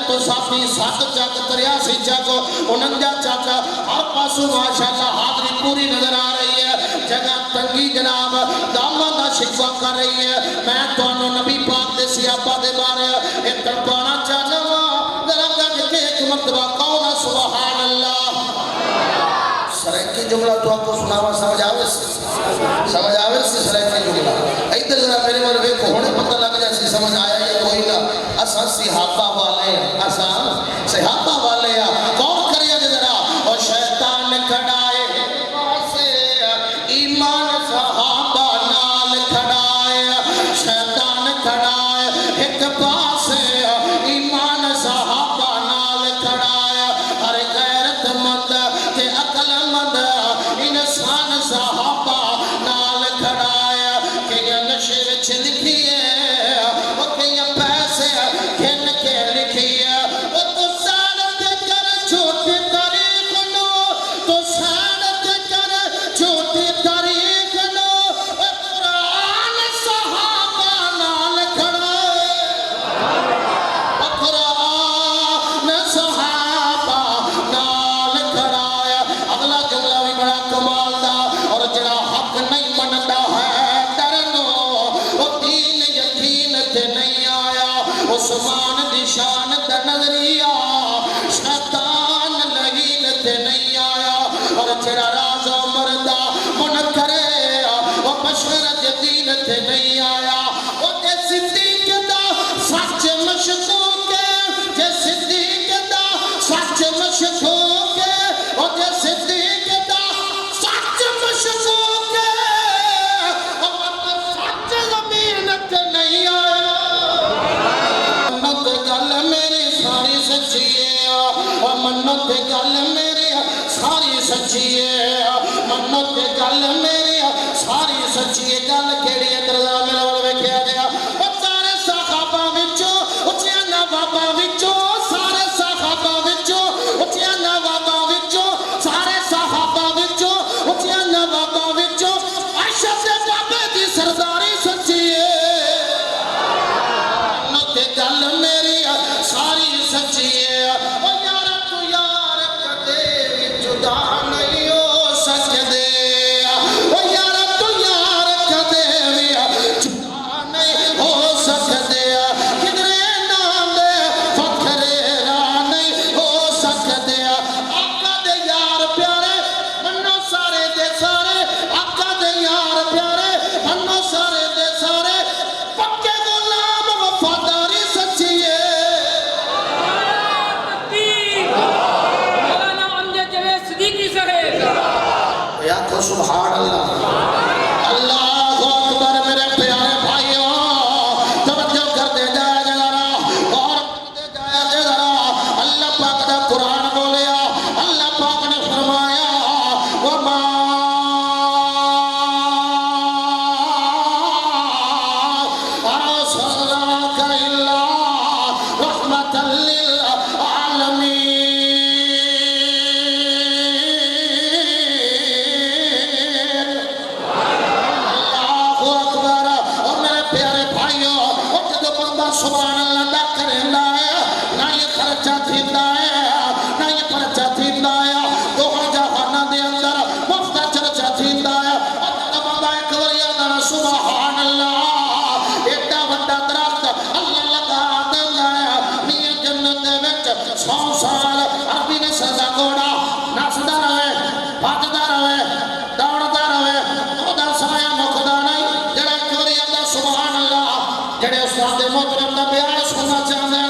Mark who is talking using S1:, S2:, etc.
S1: تو ساتھی 7 چک 83 چک 49 چک ہر پاسوں ماشاءاللہ حاضری پوری نظر آ رہی ہے جگہ تنگی جناب دامہ دا شکوہ کر رہی ہے میں تو انہوں نبی پاک دے سیابہ دے بارے ایک ترپانا چاہنا ذرا گج کے ایک مرتبہ قولا سبحان اللہ سرائکی جملہ تو آپ کو سناوا سمجھ آوے سے سرائکی جملہ ایدر ذرا میرے مرے کو ہونے پتہ لگ جائے سمجھ آیا یہ کوئی نہ اساں صحابہ والے ہیں کون کریے ذرا اور شیطان کھڑائے پاسے ایمان صحابہ نال کھڑائے شیطان کھڑائے ایک پاسے ایمان صحابہ نال کھڑائے ہر غیرت مند کے عقل مند انسان صحابہ نال کھڑائے کہ یہ نشے وچ لکھیے وہ کہ یہ پیسے کھن کے لکھیے وہ تو سانت کر چھوٹی تاریخ نو تو سانت کر چھوٹی تاریخ نو قرآن صحابہ نال کھڑائے قرآن صحابہ نال کھڑائے اگلا جملہ بھی بڑا کمال دا اور جڑا حق نہیں منتا ہے ڈرنو وہ دین یقین تے نہیں آیا عثمان دی شان تے نظریہ شیطان لگین تے نہیں آیا اور جڑا راز مردہ منکرے وہ بشر دین تے نہیں آیا وہ تے صدیق دا سچ مشکوک ہے جے صدیق دا سچ مشکوک ہے وہ تے صدیق دا سچ مشکوک ہے وہ سچ زمین تے نہیں آیا منت گل میری ساری سچی ہے اور منت گل میری ساری سچی ہے منت گل میری ساری سچی ہے گل کیڑی ہے درزا میرا ول ویکھیا گیا او سارے صحابہ وچوں اچھیاں نواباں وچوں سارے صحابہ وچوں اچھیاں نواباں وچوں سارے صحابہ وچوں اچھیاں نواباں وچوں عائشہ دے بابے دی سرداری سچی ہے منت گل میری ساری سچی ہے او یار تو یار کدے جدا نہیں ہو سکدے او یار تو یار کدے جدا نہیں ہو سکدے کدرے نام دے فخرے راہ نہیں ہو سکدے آقا دے یار پیارے منو سارے دے سارے آقا دے یار پیارے منو سارے دے سارے پکے غلام وفاداری سچی ہے
S2: مولانا امجد جاوید صدیقی صاحب
S1: یا تو سبحان اللہ اللہ اکبر میرے پیارے بھائیوں توجہ کر دے جائے ذرا اور دے جائے ذرا اللہ پاک دا قرآن بولیا اللہ پاک نے فرمایا وما ارسلناک الا رحمۃ للعالمین اللہ اکبر اور میرے پیارے بھائیوں اور جدو بندہ سبحان اللہ دا کرنا ہے نہ یہ خرچہ تھیتا ہے نہ یہ خرچہ تھیتا ہے دو جہانہ دے اندر مفت چرچہ تھیتا ہے اور جدو بندہ ایک وریادہ سبحان اللہ ایڈا بڑا درخت اللہ لگا دیتا ہے نیت جنت دے وچ 100 سال عربی نے سزا گوڑا نسدا رہے بھجدا رہے دوڑدا رہے اودا سایہ مکدا نہیں جڑا ایک واری اللہ سبحان اللہ جڑے استاد محترم دا بیان سننا چاہندے